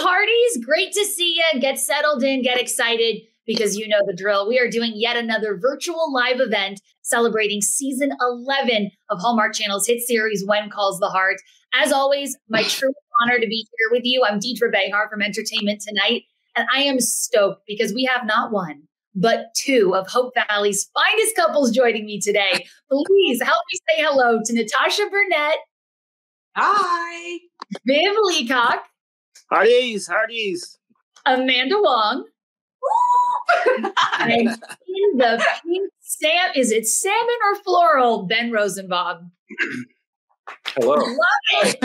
hearties, great to see you. Get settled in, get excited, because you know the drill. We are doing yet another virtual live event celebrating season 11 of Hallmark Channel's hit series, When Calls the Heart. As always, my true honor to be here with you. I'm Deidre Behar from Entertainment Tonight, and I am stoked because we have not one, but two of Hope Valley's finest couples joining me today. Please help me say hello to Natasha Burnett. Hi. Viv Leacock. Hearties. Amanda Wong. And in the pink is it salmon or floral, Ben Rosenbaum? Hello. Love it.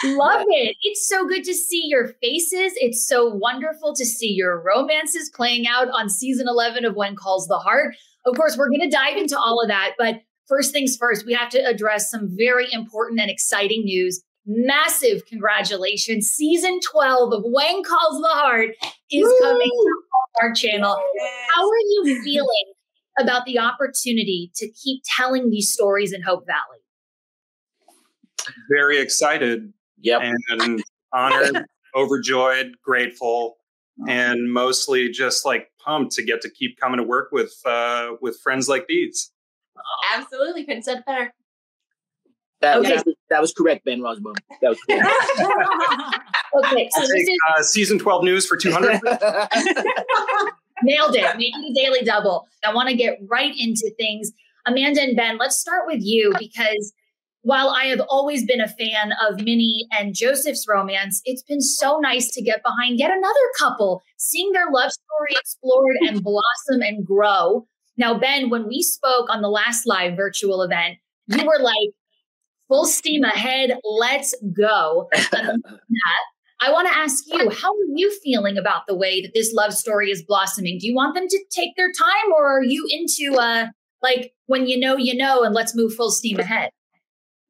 Love it. It's so good to see your faces. It's so wonderful to see your romances playing out on season 11 of When Calls the Heart. Of course, we're going to dive into all of that. But first things first, we have to address some very important and exciting news. Massive congratulations. Season 12 of When Calls the Heart is coming to our channel. How are you feeling about the opportunity to keep telling these stories in Hope Valley? Very excited. Yep. And honored, overjoyed, grateful, and mostly just like pumped to get to keep coming to work with friends like these. Absolutely. Couldn't said better. That was correct, Ben Rosenbaum. That was correct. Okay, so this is season 12 news for 200. Nailed it. Making a daily double. I want to get right into things. Amanda and Ben, let's start with you, because while I have always been a fan of Minnie and Joseph's romance, it's been so nice to get behind yet another couple, seeing their love story explored and blossom and grow. Now, Ben, when we spoke on the last live virtual event, you were like, full steam ahead, let's go. I want to ask you, how are you feeling about the way that this love story is blossoming? Do you want them to take their time, or are you into like when you know, and let's move full steam ahead?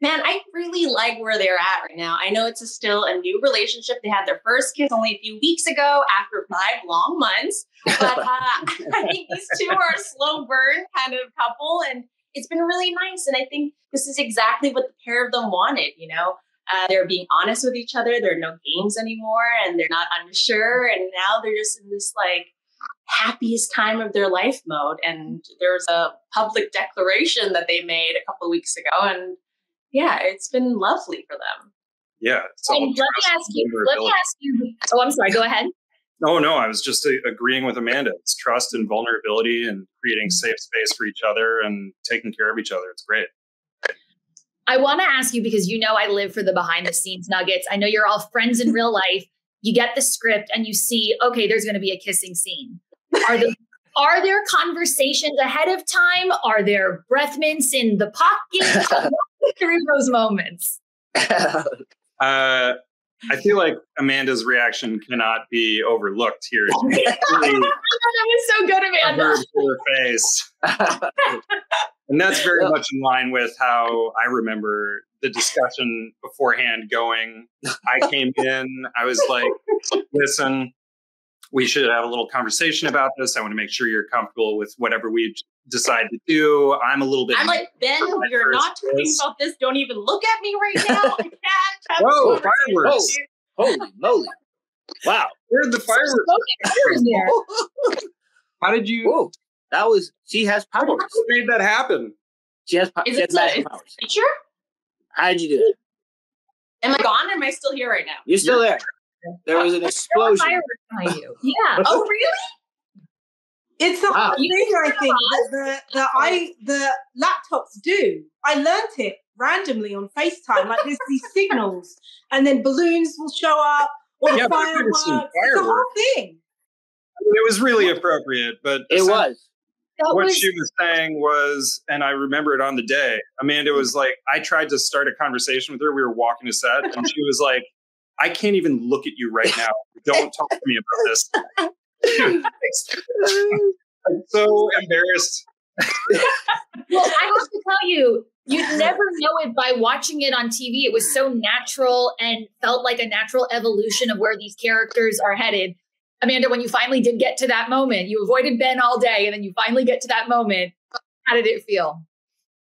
Man, I really like where they're at right now. I know it's still a new relationship. They had their first kiss only a few weeks ago after 5 long months. But I think these two are a slow burn kind of couple, and it's been really nice. And I think this is exactly what the pair of them wanted, you know? They're being honest with each other. There are no games anymore, and they're not unsure. And now they're just in this like happiest time of their life mode. And there's a public declaration that they made a couple of weeks ago. And yeah, it's been lovely for them. Yeah. Let me ask you. Oh, I'm sorry. Go ahead. No, I was just agreeing with Amanda. It's trust and vulnerability and creating safe space for each other and taking care of each other. It's great. I want to ask you, because you know I live for the behind the scenes nuggets. I know you're all friends in real life. You get the script and you see, okay, there's going to be a kissing scene. Are there conversations ahead of time? Are there breath mints in the pocket? Walk through those moments. I feel like Amanda's reaction cannot be overlooked here. That was so good, Amanda. Her face. And that's very much in line with how I remember the discussion beforehand going. I came in, I was like, listen, we should have a little conversation about this. I want to make sure you're comfortable with whatever we decide to do. I'm like, Ben, you're not talking about this. Don't even look at me right now. I can't. Whoa, fireworks. Holy moly. Wow. Where'd the fireworks? How did you? Whoa. She has powers. What made that happen? She has powers. Picture? How did you do it? Am I gone? Or am I still here right now? You're still there. There was an explosion. Behind you. Yeah. Oh, really? It's the whole thing, I think, that the laptops do. I learnt it randomly on FaceTime. Like there's these signals, and then balloons will show up, or fireworks. It's the whole thing. It was really appropriate, but it was. What she was saying was, and I remember it on the day, Amanda was like, I tried to start a conversation with her. We were walking a set, and she was like, I can't even look at you right now. Don't talk to me about this. I'm so embarrassed. Well, I have to tell you, you'd never know it by watching it on TV. It was so natural and felt like a natural evolution of where these characters are headed. Amanda, when you finally did get to that moment, you avoided Ben all day, and then you finally get to that moment. How did it feel?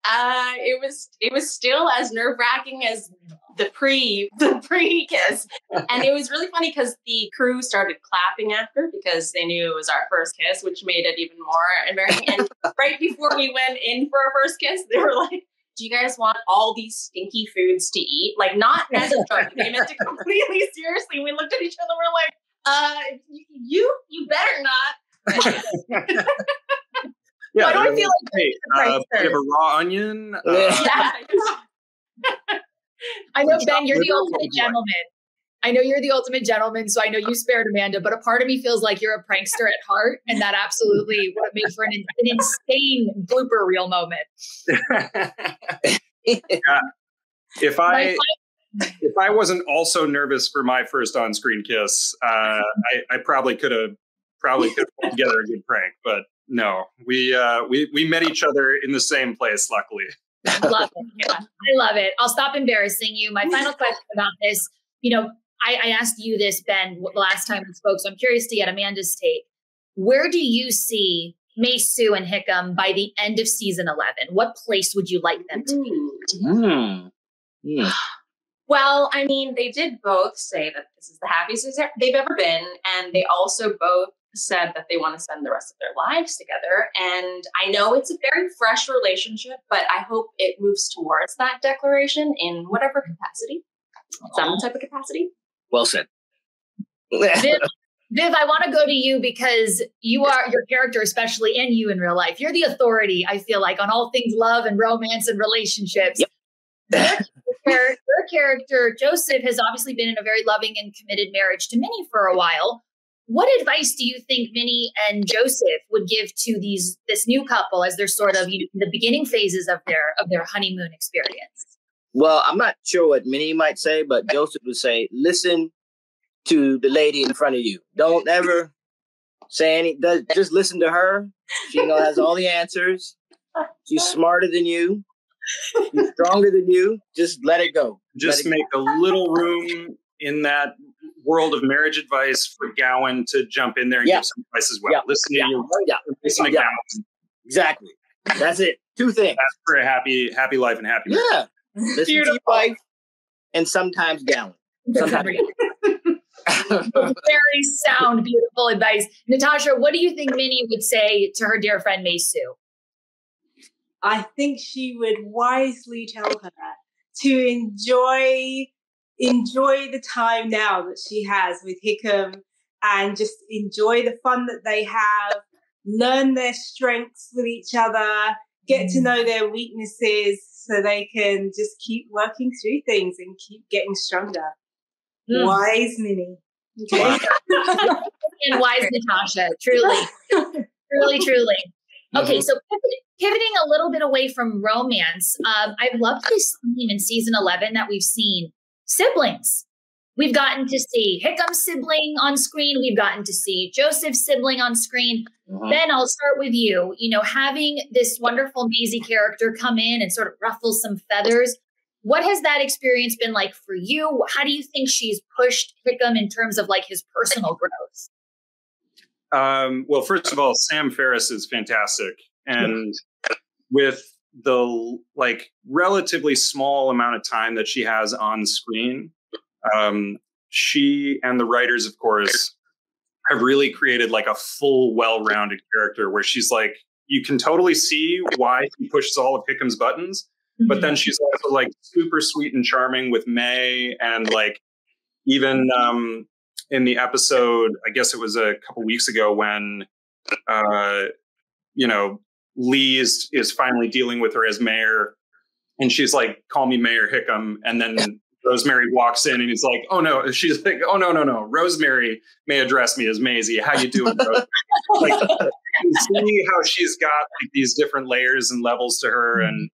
It was still as nerve-wracking as the pre-kiss. And it was really funny because the crew started clapping after because they knew it was our first kiss, which made it even more embarrassing. And right before we went in for our first kiss, they were like, do you guys want all these stinky foods to eat? Like, not as a joke. They meant it completely seriously. We looked at each other, we're like, you better not. Yeah, Why do I feel like bit of a raw onion? Yeah. I know, Ben, you're the ultimate gentleman. I know you're the ultimate gentleman, so I know you spared Amanda, but a part of me feels like you're a prankster at heart, and that absolutely would have made for an insane blooper reel moment. Yeah. If I wasn't also nervous for my first on-screen kiss, I probably could have put together a good prank. But no, we met each other in the same place, luckily. I love it. Yeah. I love it. I'll stop embarrassing you. My final question about this, I asked you this, Ben, the last time we spoke, so I'm curious to get Amanda's take. Where do you see Mei Su and Hickam by the end of season 11? What place would you like them to be? Well, I mean, they did both say that this is the happiest they've ever been. And they also both said that they want to spend the rest of their lives together. And I know it's a very fresh relationship, but I hope it moves towards that declaration in whatever capacity, some type of capacity. Well said. Viv, I want to go to you because you are your character, especially, and you in real life. You're the authority, I feel like, on all things love and romance and relationships. Yep. Your character, Joseph, has obviously been in a very loving and committed marriage to Minnie for a while. What advice do you think Minnie and Joseph would give to this new couple as they're sort of in the beginning phases of their honeymoon experience? Well, I'm not sure what Minnie might say, but Joseph would say, listen to the lady in front of you. Don't ever say anything. Just listen to her. She has all the answers. She's smarter than you. She's stronger than you. Just let it go. Just make a little room in that world of marriage advice for Gowan to jump in there and give some advice as well. Listen to you. Listen to Gowan. Exactly. That's it. Two things. That's for a happy life and happy marriage. Yeah. Listen to your wife and sometimes Gowan. Sometimes. Very sound, beautiful advice. Natasha, what do you think Minnie would say to her dear friend Mei Su? I think she would wisely tell her to enjoy the time now that she has with Hickam and just enjoy the fun that they have, learn their strengths with each other, get to know their weaknesses so they can just keep working through things and keep getting stronger. Wise Minnie. Okay. And wise Natasha, truly. Truly. Okay, so pivoting a little bit away from romance, I've loved this theme in season 11 that we've seen. Siblings. We've gotten to see Hickam's sibling on screen. We've gotten to see Joseph's sibling on screen. Ben, I'll start with you. Having this wonderful Maisie character come in and sort of ruffle some feathers. What has that experience been like for you? How do you think she's pushed Hickam in terms of like his personal growth? Well, first of all, Sam Ferris is fantastic. And with the relatively small amount of time that she has on screen, she and the writers, of course, have really created like a full, well-rounded character where she's like, you can totally see why she pushes all of Hickam's buttons, but then she's also like super sweet and charming with May, and like even in the episode, I guess it was a couple weeks ago when Lee is finally dealing with her as mayor, and she's like, call me Mayor Hickam. And then Rosemary walks in and he's like, oh no, she's like, oh no. Rosemary may address me as Maisie. How you doing, Rosemary? Like, you see how she's got like these different layers and levels to her. And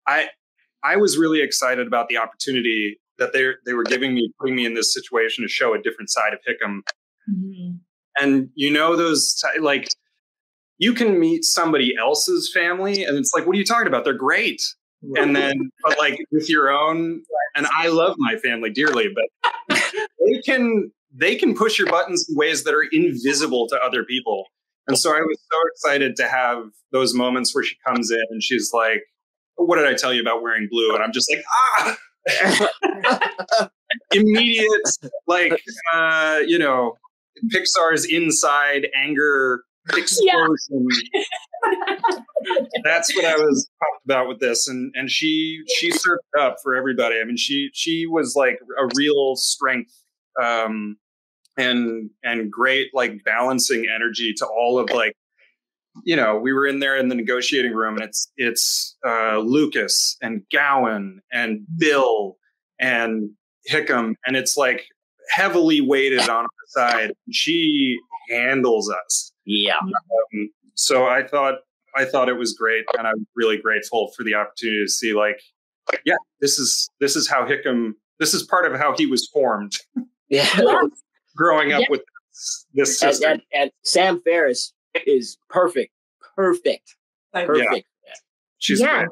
I was really excited about the opportunity that they were giving me, putting me in this situation to show a different side of Hickam. And those like, you can meet somebody else's family and it's like, what are you talking about? They're great. And then, but like with your own, and I love my family dearly, but they can push your buttons in ways that are invisible to other people. And so I was so excited to have those moments where she comes in and she's like, what did I tell you about wearing blue? And I'm just like, immediate, like, Pixar's Inside anger explosion. That's what I was talked about with this, and she served up for everybody. I mean, she was like a real strength, and great, like, balancing energy to all of, like, we were in there in the negotiating room, and it's Lucas and Gowan and Bill and Hickam, and it's like heavily weighted on her side. She handles us. Yeah. So I thought it was great, and I'm really grateful for the opportunity to see, like, yeah, this is how Hickam. This is part of how he was formed. Yeah. Growing up with this sister. And Sam Ferris is perfect. Yeah. She's great.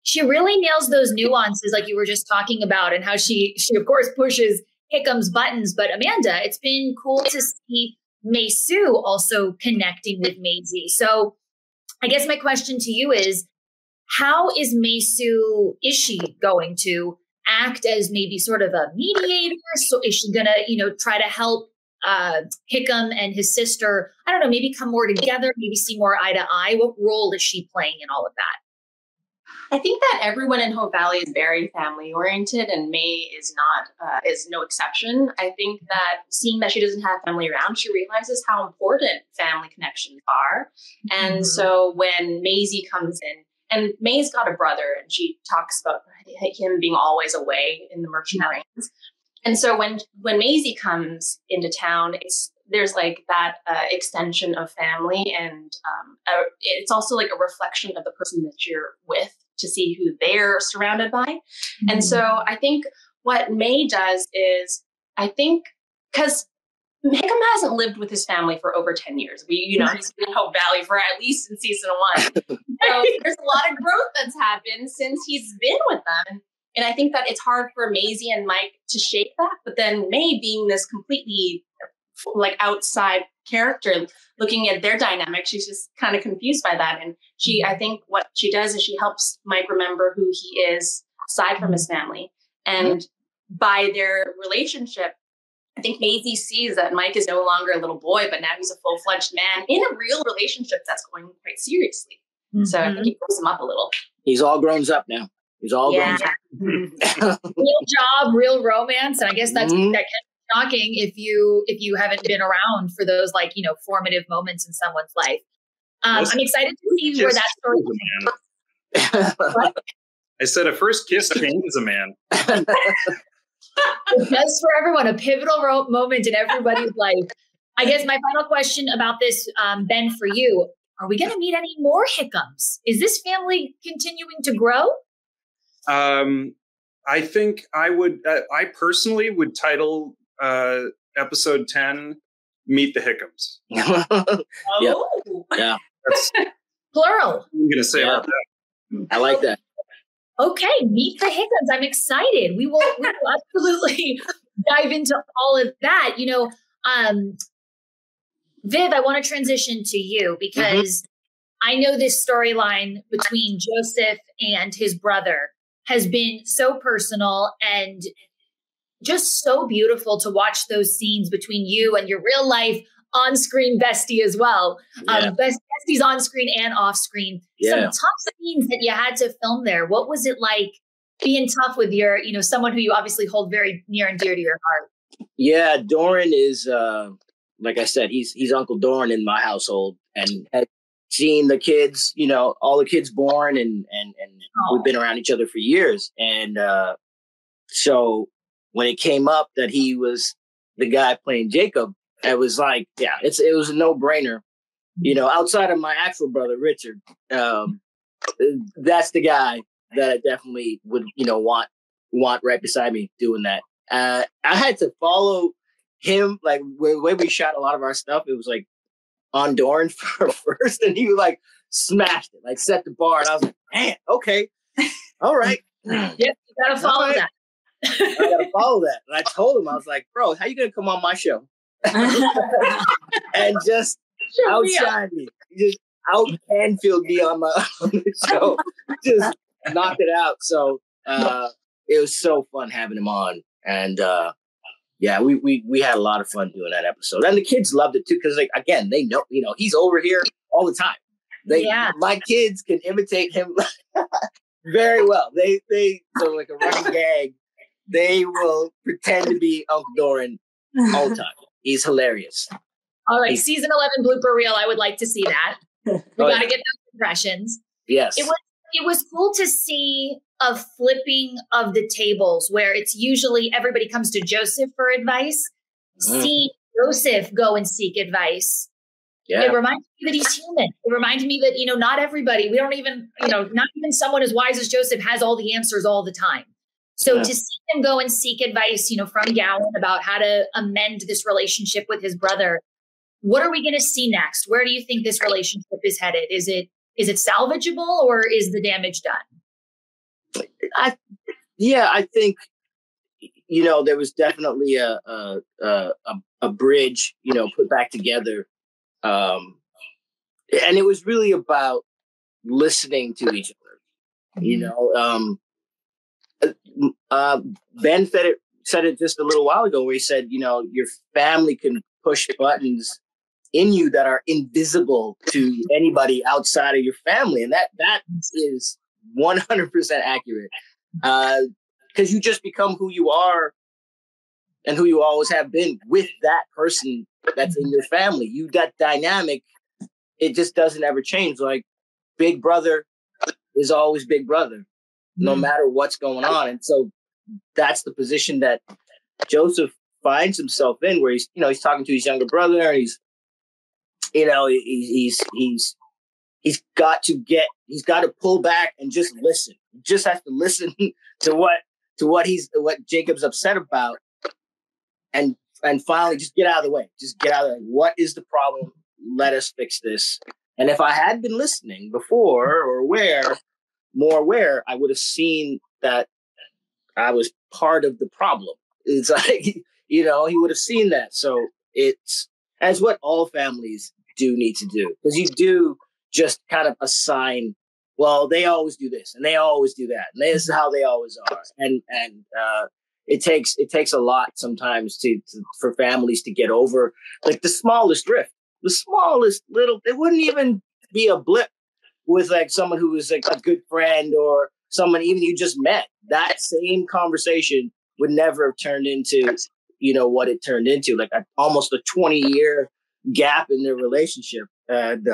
She really nails those nuances, like you were just talking about, and how she of course pushes Hickam's buttons. But Amanda, it's been cool to see Mei Su also connecting with Maisie. So I guess my question to you is, how is Mei Su, is she going to act as maybe sort of a mediator? So is she gonna, try to help Hickam and his sister, I don't know, maybe come more together, maybe see more eye to eye? What role is she playing in all of that? I think that everyone in Hope Valley is very family oriented, and May is no exception. I think that seeing that she doesn't have family around, she realizes how important family connections are. And so when Maisie comes in, and May's got a brother, and she talks about him being always away in the merchant marines. And so when Maisie comes into town, there's like that extension of family, and it's also like a reflection of the person that you're with, to see who they're surrounded by. And so I think what May does is, I think, because Hickam hasn't lived with his family for over 10 years. He's been in Hope Valley for at least since season 1. So there's a lot of growth that's happened since he's been with them. And I think that it's hard for Maisie and Mike to shape that. But then May, being this completely like outside character, looking at their dynamic, she's just kind of confused by that. And I think what she does is she helps Mike remember who he is aside from his family. And by their relationship, I think Maisie sees that Mike is no longer a little boy, but now he's a full-fledged man in a real relationship that's going quite seriously. So I think he pulls him up a little. He's all grown up now. He's all grown up. Real job, real romance. And I guess that can be shocking if you haven't been around for those, like, formative moments in someone's life. I'm excited to see where that story goes. I said a first kiss changes a man. It does for everyone, a pivotal moment in everybody's life. I guess my final question about this, Ben, for you, are we going to meet any more Hickams? Is this family continuing to grow? I think I personally would title episode 10, Meet the Hickams. Yeah. That's plural. I'm going to say about that. I like that. Okay, Meet the Hickams. I'm excited. We will absolutely dive into all of that. Viv, I want to transition to you because I know this storyline between Joseph and his brother has been so personal and just so beautiful to watch those scenes between you and your real life on-screen bestie as well. Besties on screen and off screen. Some tough scenes that you had to film there. What was it like being tough with your, someone who you obviously hold very near and dear to your heart? Yeah, Doran is, like I said, he's Uncle Doran in my household, and had seen the kids, all the kids born, and we've been around each other for years. And so when it came up that he was the guy playing Jacob, it was like, it was a no-brainer. Outside of my actual brother, Richard, that's the guy that I definitely would, want right beside me doing that. I had to follow him, like, the way we shot a lot of our stuff, it was like on Doran first, and he like smashed it, like set the bar, and I was like, man, okay, all right. Yep, you gotta follow that. I gotta follow that. And I told him, I was like, bro, how you gonna come on my show and just outshine me? Just out Canfield me on the show. Just knocked it out. So it was so fun having him on. And yeah, we had a lot of fun doing that episode. And the kids loved it too, because like, again, they know, he's over here all the time. My kids can imitate him very well. So like a running gag, they will pretend to be Uncle Doran all the time. He's hilarious. All right, season 11 blooper reel. I would like to see that. We got to get those impressions. Yes. It was cool to see a flipping of the tables where it's usually everybody comes to Joseph for advice. See Joseph go and seek advice. Yeah. It reminds me that he's human. It reminds me that, not everybody, we don't even, not even someone as wise as Joseph has all the answers all the time. So to see him go and seek advice, from Gowan about how to amend this relationship with his brother, what are we going to see next? Where do you think this relationship is headed? Is it salvageable or is the damage done? I think, there was definitely a bridge, put back together. And it was really about listening to each other. Ben said it just a little while ago where he said, your family can push buttons in you that are invisible to anybody outside of your family. And that is 100% accurate. Because you just become who you are and who you always have been with that person that's in your family. That dynamic, it just doesn't ever change. Like big brother is always big brother, no matter what's going on. And so that's the position that Joseph finds himself in, where he's talking to his younger brother, and he's got to pull back and just listen. He just has to listen to what Jacob's upset about, and finally just get out of the way. Just get out of the way. What is the problem? Let us fix this. And if I had been listening before or more aware, I would have seen that I was part of the problem. It's like, he would have seen that. So that's what all families do need to do, because you do just kind of assign, well, they always do this and they always do that, and this is how they always are, and it takes a lot sometimes for families to get over like the smallest rift, the smallest little. It wouldn't even be a blip with like someone who was like a good friend or someone even you just met. That same conversation would never have turned into what it turned into, like almost a 20-year gap in their relationship. And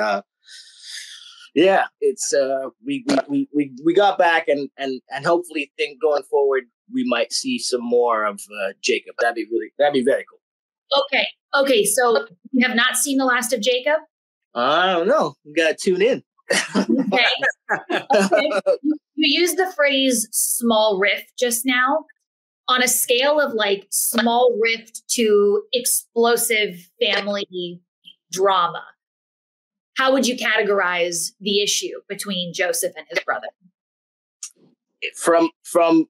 it's we got back, and hopefully think going forward we might see some more of Jacob. That'd be very cool. Okay. So you have not seen the last of Jacob? I don't know. You gotta tune in. Okay. You used the phrase small rift just now. On a scale of like small rift to explosive family drama, how would you categorize the issue between Joseph and his brother? From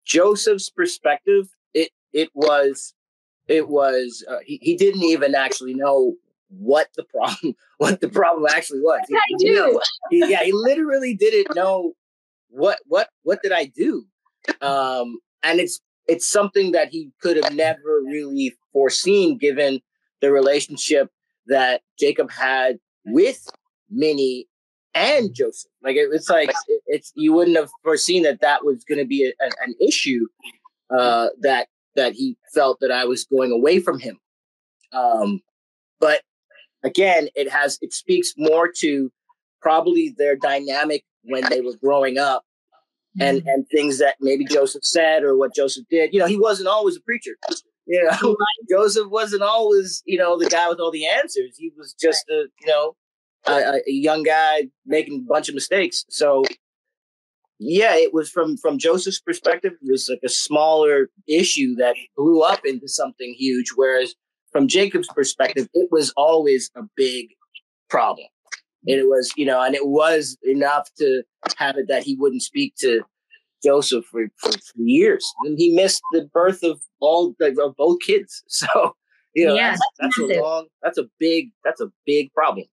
Joseph's perspective, it was he didn't even actually know what the problem actually was. He literally didn't know what did I do, and it's something that he could have never really foreseen, given the relationship that Jacob had with Minnie and Joseph. Like it's like you wouldn't have foreseen that was going to be an issue, that he felt that I was going away from him. But again, it speaks more to probably their dynamic when they were growing up. And things that maybe Joseph said or what Joseph did. He wasn't always a preacher. Joseph wasn't always, the guy with all the answers. He was just a young guy making a bunch of mistakes. So yeah, it was from Joseph's perspective, it was like a smaller issue that blew up into something huge. Whereas from Jacob's perspective, it was always a big problem. And it was, and it was enough to have it that he wouldn't speak to Joseph for years. And he missed the birth of both kids. So, that's a big problem.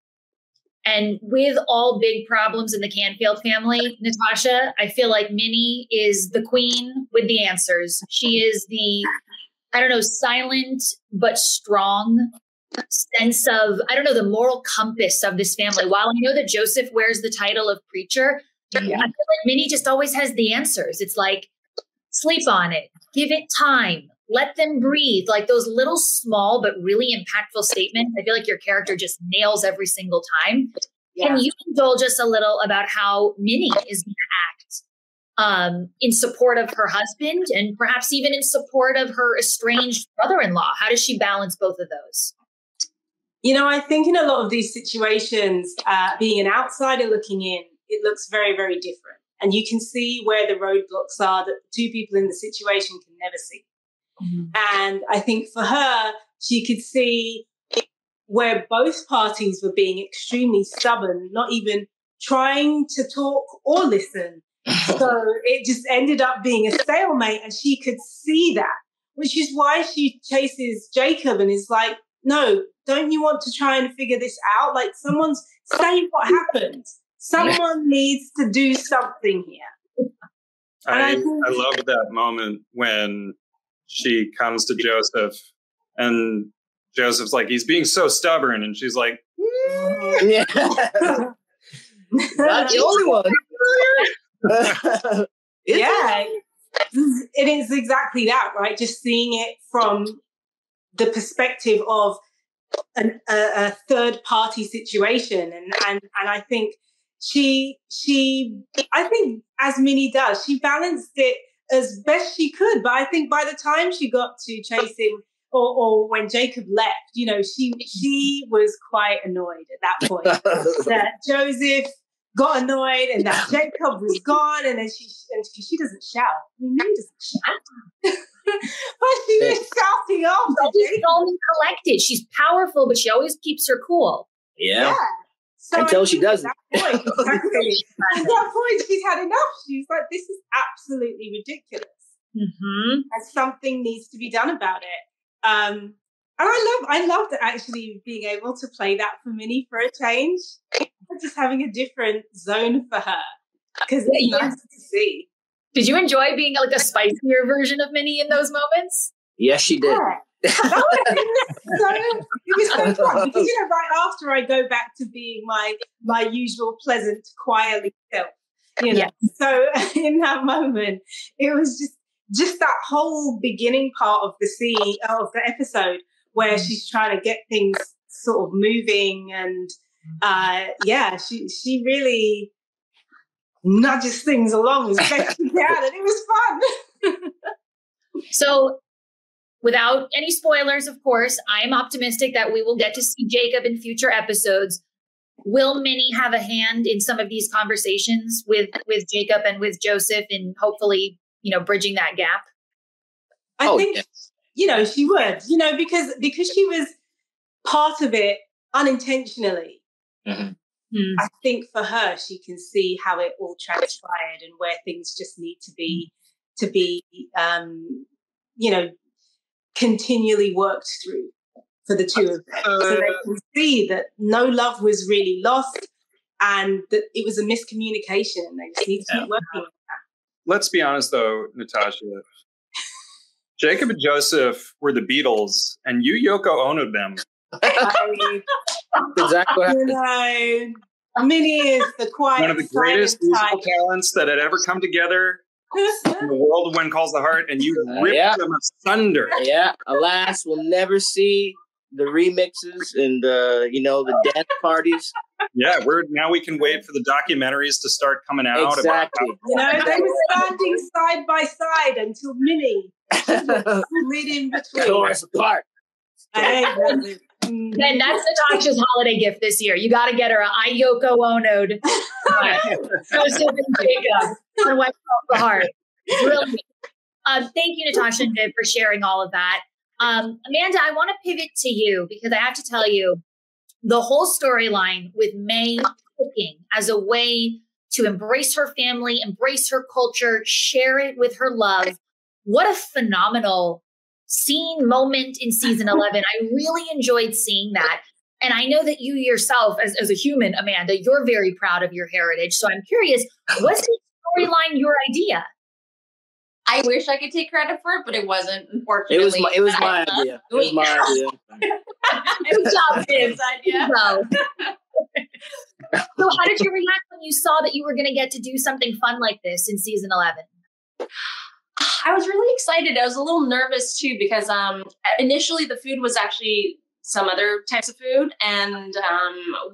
And with all big problems in the Canfield family, Natasha, I feel like Minnie is the queen with the answers. She is the, I don't know, silent but strong sense of, I don't know, the moral compass of this family. While I know that Joseph wears the title of preacher, I feel like Minnie just always has the answers. It's like, sleep on it, give it time, let them breathe. Like those little small but really impactful statements. I feel like your character just nails every single time. Yeah. Can you indulge us a little about how Minnie is going to act in support of her husband and perhaps even in support of her estranged brother-in-law? How does she balance both of those? You know, I think in a lot of these situations, being an outsider looking in, it looks very, very different. And you can see where the roadblocks are that the two people in the situation can never see. Mm-hmm. And I think for her, she could see where both parties were being extremely stubborn, not even trying to talk or listen. So it just ended up being a stalemate, and she could see that, which is why she chases Jacob and is like, no, don't you want to try and figure this out? Like, someone's saying what happened. Someone needs to do something here. I love that moment when she comes to Joseph and Joseph's like, he's being so stubborn. And she's like, yeah. Not the only one. Yeah. It is exactly that, right? Just seeing it from the perspective of a third party situation. And I think I think as Minnie does, she balanced it as best she could. But I think by the time she got to chasing or when Jacob left, you know, she was quite annoyed at that point that Joseph got annoyed and that Jacob was gone, and then she doesn't shout. I mean, Minnie doesn't shout. But she was shouting off. She's calm and collected. She's powerful, but she always keeps her cool. Yeah. So until she doesn't. At that point, she's had enough. She's like, this is absolutely ridiculous. Mm-hmm. And something needs to be done about it. And I loved actually being able to play that for Minnie for a change. Just having a different zone for her. Because it's nice to see. Did you enjoy being like a spicier version of Minnie in those moments? Yes, she did. Yeah. It was so fun because, you know, right after I go back to being my usual pleasant, quietly self, you know. Yeah. So in that moment, it was just that whole beginning part of the scene of the episode where she's trying to get things sort of moving, and she really nudges things along as best she can, and it was fun. So, without any spoilers, of course, I am optimistic that we will get to see Jacob in future episodes. Will Minnie have a hand in some of these conversations with Jacob and with Joseph, and hopefully, you know, bridging that gap? I think, you know, she would, you know, because she was part of it unintentionally. Mm-hmm. I think for her, she can see how it all transpired and where things just need to be, you know, continually worked through for the two of them. So they can see that no love was really lost and that it was a miscommunication. They just need to keep working on that. Let's be honest, though, Natasha. Jacob and Joseph were the Beatles, and you Yoko Ono'd them. Exactly. You know, Minnie is the quiet, one of the greatest musical talents that had ever come together in the world of When Calls the Heart, and you ripped them asunder. Yeah, alas, we'll never see the remixes and the dance parties. Yeah, we can wait for the documentaries to start coming out. Exactly. You know, they were standing side by side until Minnie slid in between. Tore us apart. And that's Natasha's holiday gift this year. You got to get her I Yoko Ono'd Joseph and Jacob on When Calls the Heart. Brilliant. Thank you, Natasha and Viv, for sharing all of that. Amanda, I want to pivot to you because I have to tell you, the whole storyline with May cooking as a way to embrace her family, embrace her culture, share it with her love. What a phenomenal scene, moment in season 11. I really enjoyed seeing that. And I know that you yourself, as a human, Amanda, you're very proud of your heritage. So I'm curious, was the storyline your idea? I wish I could take credit for it, but it wasn't, unfortunately. It was my idea. It was my idea. Good job, Viv's idea. So how did you react when you saw that you were going to get to do something fun like this in season 11? I was really excited. I was a little nervous too, because initially the food was actually some other types of food. And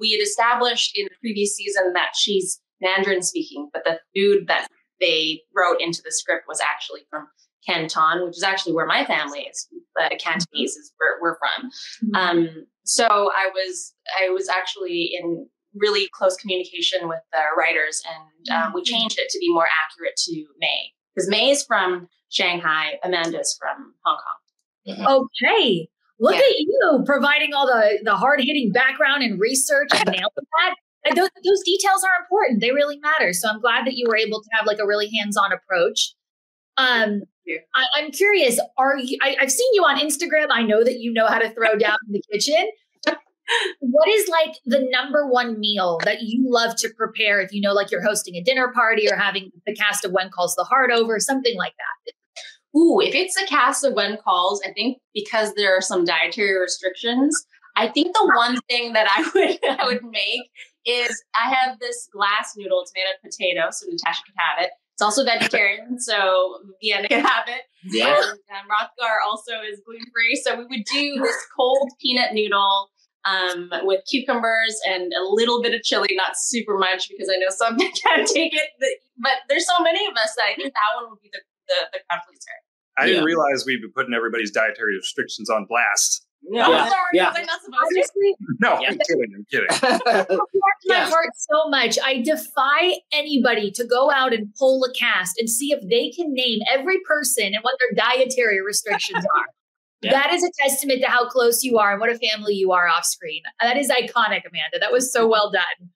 we had established in the previous season that she's Mandarin speaking, but the food that they wrote into the script was actually from Canton, which is actually where my family is. The Cantonese is where we're from. So I was actually in really close communication with the writers, and we changed it to be more accurate to May, because May is from Shanghai, Amanda's from Hong Kong. Okay. Look at you providing all the hard-hitting background and research and nailing that. And those details are important. They really matter. So I'm glad that you were able to have like a really hands-on approach. I'm curious, I've seen you on Instagram. I know that you know how to throw down in the kitchen. What is like the number one meal that you love to prepare if you know like you're hosting a dinner party or having the cast of When Calls the Heart over, something like that? Ooh, if it's a cast of When Calls, I think because there are some dietary restrictions, I think the one thing that I would make is I have this glass noodle. It's made of potato, so Natasha could have it. It's also vegetarian, so Vienna can have it. Yeah. And Rothgar also is gluten-free. So we would do this cold peanut noodle with cucumbers and a little bit of chili, not super much because I know some can't take it. But there's so many of us that I think that one would be the crowd pleaser. I didn't realize we'd be putting everybody's dietary restrictions on blast. No, sorry, was I not supposed to? No, I'm kidding. It warms my heart so much. I defy anybody to go out and poll a cast and see if they can name every person and what their dietary restrictions are. That is a testament to how close you are and what a family you are off screen. That is iconic, Amanda. That was so well done.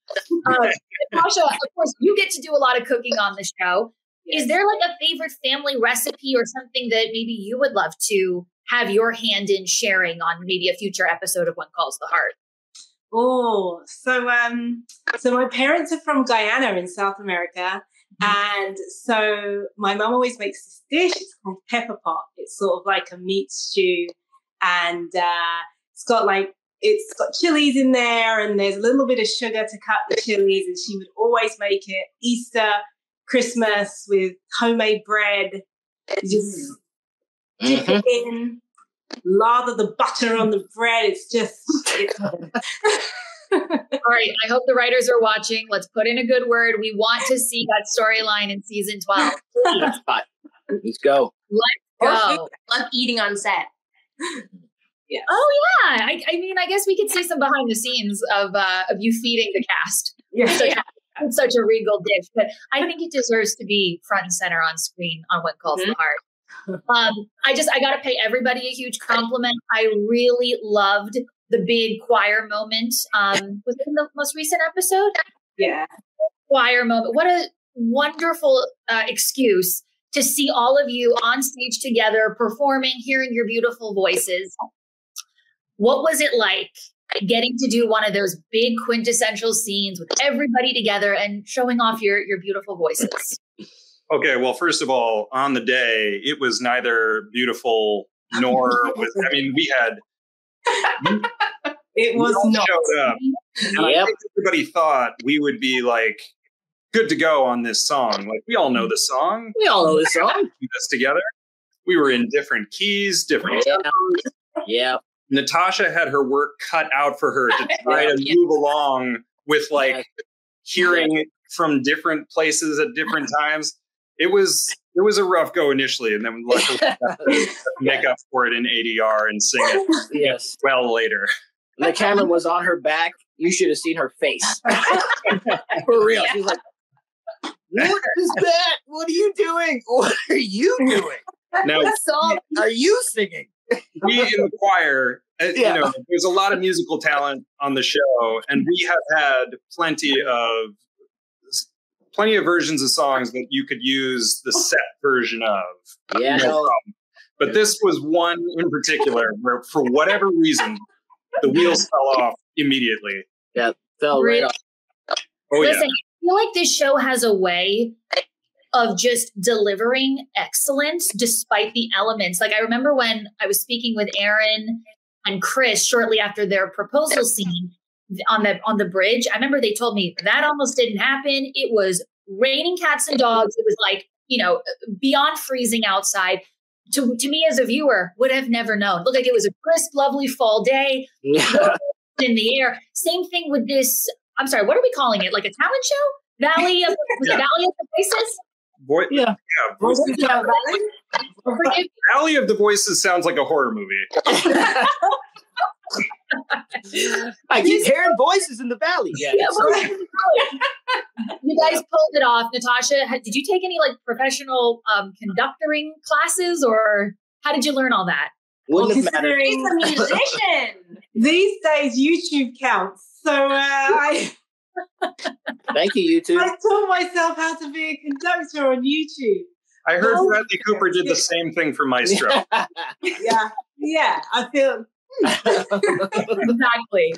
Natasha, of course, you get to do a lot of cooking on the show. Yes. Is there like a favorite family recipe or something that maybe you would love to have your hand in sharing on maybe a future episode of When Calls the Heart? Oh, so my parents are from Guyana in South America. And so my mum always makes this dish. It's called pepper pot. It's sort of like a meat stew. And it's got chilies in there, and there's a little bit of sugar to cut the chilies. And she would always make it Easter, Christmas with homemade bread. Just dip it in, lather the butter on the bread. It's all right. I hope the writers are watching. Let's put in a good word. We want to see that storyline in season 12. Please. Let's go. Let's go. I love eating on set. Yeah. Oh yeah. I mean, I guess we could see some behind the scenes of you feeding the cast. It's such a regal dish, but I think it deserves to be front and center on screen on When Calls the Heart. I got to pay everybody a huge compliment. I really loved the big choir moment. Was it in the most recent episode? Yeah. Choir moment. What a wonderful excuse to see all of you on stage together, performing, hearing your beautiful voices. What was it like getting to do one of those big quintessential scenes with everybody together and showing off your beautiful voices? Okay, well, first of all, on the day, it was neither beautiful nor we had... It was not. Showed up, and I think everybody thought we would be like good to go on this song. Like, we all know the song. We all know the song. Do this together. We were in different keys, different tempos. Yeah. Natasha had her work cut out for her to try to move along with hearing from different places at different times. It was a rough go initially, and then luckily we got to make up for it in ADR and sing it well later. The camera was on her back. You should have seen her face. For real. She's like, what is that? What are you doing? What are you doing? Now, what song are you singing? We in the choir, there's a lot of musical talent on the show, and we have had plenty of versions of songs that you could use the set version of. Yeah. No problem. But this was one in particular where, for whatever reason, the wheels fell off immediately. Yeah, fell right off. Oh, Listen, yeah. I feel like this show has a way of just delivering excellence despite the elements. Like I remember when I was speaking with Aaron and Chris shortly after their proposal scene on the bridge. I remember they told me that almost didn't happen. It was raining cats and dogs. It was like, beyond freezing outside. To me as a viewer, would have never known. Looked like it was a crisp, lovely fall day in the air. Same thing with this. I'm sorry, what are we calling it? Like a talent show? Valley of the Voices? Voices. Valley of the Voices sounds like a horror movie. I keep hearing voices in the valley. Yeah, you guys pulled it off. Natasha, did you take any like professional conducting classes, or how did you learn all that? Wouldn't have mattered. He's a musician. These days, YouTube counts. So Thank you, YouTube. I taught myself how to be a conductor on YouTube. I heard Bradley Cooper did the same thing for Maestro. Yeah, I feel... Exactly.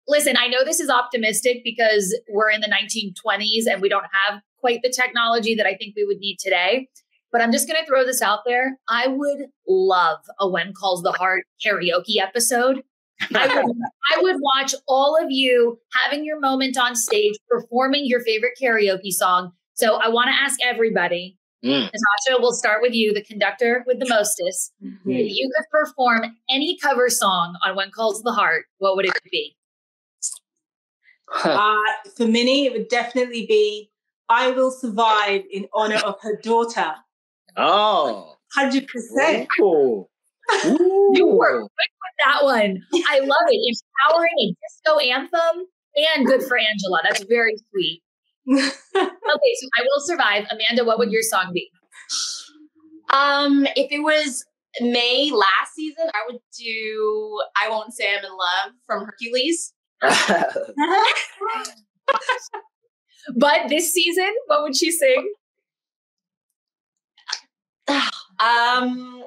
Listen, I know this is optimistic because we're in the 1920s and we don't have quite the technology that I think we would need today. But I'm just going to throw this out there. I would love a When Calls the Heart karaoke episode. I would watch all of you having your moment on stage, performing your favorite karaoke song. So I want to ask everybody, Natasha, we'll start with you, the conductor with the mostest. If you could perform any cover song on When Calls the Heart, what would it be? For Minnie, it would definitely be I Will Survive in honor of her daughter. Oh. 100%. Cool. You were quick with that one. I love it. Empowering, a disco anthem, and good for Angela. That's very sweet. Okay, so I Will Survive. Amanda, what would your song be? If it was May last season, I would do I Won't Say I'm in Love from Hercules. But this season, what would she sing?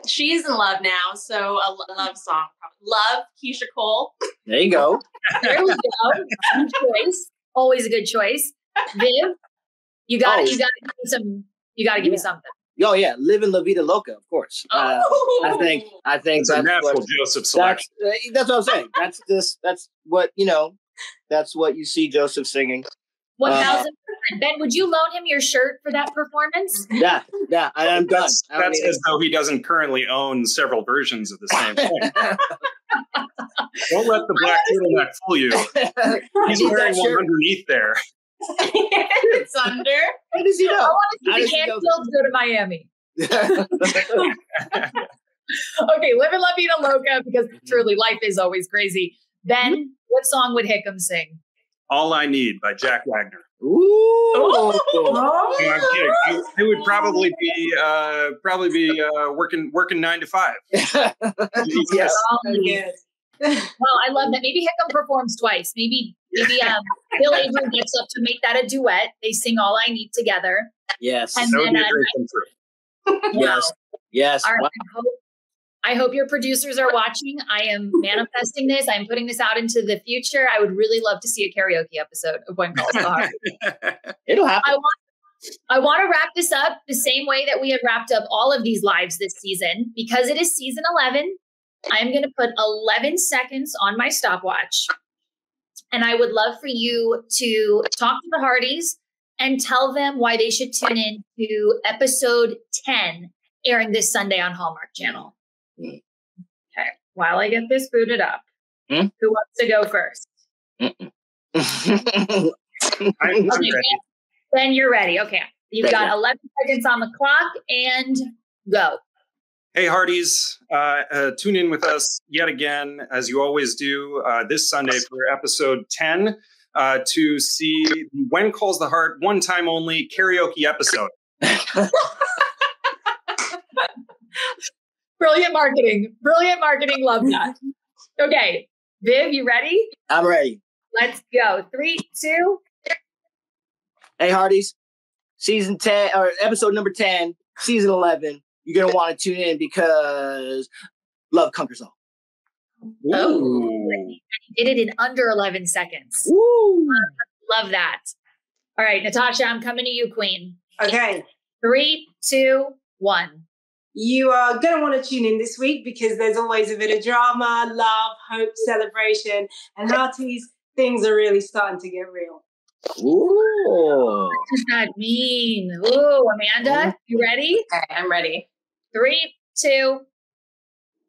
She's in love now, so a love song. Love, Keisha Cole. There you go. There we go. Good choice. Always a good choice. Viv, you got to give me something. Oh yeah, Living La Vida Loca, of course. I think It's a natural Joseph selection. That's what I'm saying. That's what you see Joseph singing. 1,000%. Ben, would you loan him your shirt for that performance? Yeah, I'm done. That's as though he doesn't currently own several versions of the same thing. Don't let the black turtleneck fool you. He's wearing one underneath there. It's under. How does he know? I want to see the Canfields go to Miami. Okay, Live and La Vida Loca, because truly life is always crazy. Ben, what song would Hickam sing? All I Need by Jack Wagner. Ooh. No, I'm kidding. It would probably be working 9 to 5. Yes. Well, I love that. Maybe Hickam performs twice. Maybe Bill Avery gets up to make that a duet. They sing All I Need together. Yes. And That would then be a great come true. Yes. All right, I hope your producers are watching. I am manifesting this. I'm putting this out into the future. I would really love to see a karaoke episode of When Calls the Heart. It'll happen. I want to wrap this up the same way that we have wrapped up all of these lives this season. Because it is season 11, I'm going to put 11 seconds on my stopwatch. And I would love for you to talk to the Hardys and tell them why they should tune in to episode 10, airing this Sunday on Hallmark Channel. Okay, while I get this booted up, who wants to go first? I'm ready. Ben, you're ready. Okay, you've got 11 seconds on the clock and go. Hey, Hardys, tune in with us yet again, as you always do, this Sunday for episode 10 to see the When Calls the Heart one time only karaoke episode. Brilliant marketing. Love that. Okay, Viv, you ready? I'm ready. Let's go. 3, 2. Hey, Hardys, season 10 or episode number 10, season 11. You're going to want to tune in because love conquers all. Oh, any did it in under 11 seconds. Woo! Love that. All right, Natasha, I'm coming to you, Queen. Okay. 3, 2, 1. You are going to want to tune in this week because there's always a bit of drama, love, hope, celebration. And Hearties, things are really starting to get real. Ooh. What does that mean? Ooh, Amanda, you ready? All right, I'm ready. 3, 2.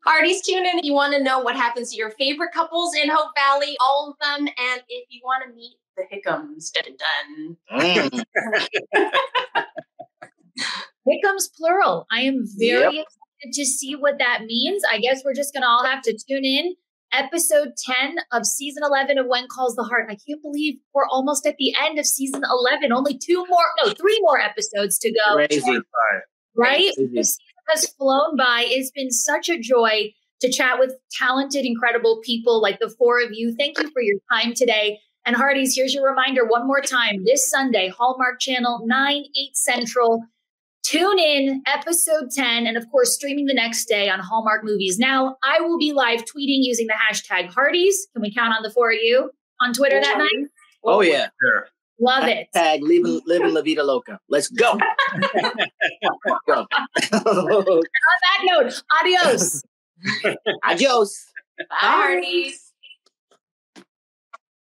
Hearties, tune in if you want to know what happens to your favorite couples in Hope Valley, all of them, and if you want to meet the Hickams. Dun, dun. Hickams plural. I am very excited to see what that means. I guess we're just going to all have to tune in. Episode 10 of season 11 of When Calls the Heart. I can't believe we're almost at the end of season 11. Only 3 more episodes to go. Crazy. Right? Crazy. The season has flown by. It's been such a joy to chat with talented, incredible people like the 4 of you. Thank you for your time today. And Hearties, here's your reminder one more time. This Sunday, Hallmark Channel 9, 8 Central. Tune in, episode 10, and of course, streaming the next day on Hallmark Movies. Now, I will be live tweeting using the hashtag Hearties. Can we count on the 4 of you on Twitter that night? Oh, yeah. Sure. Love it. Hashtag living La Vida Loca. Let's go. Go. And on that note, adios. Adios. Bye, Hearties.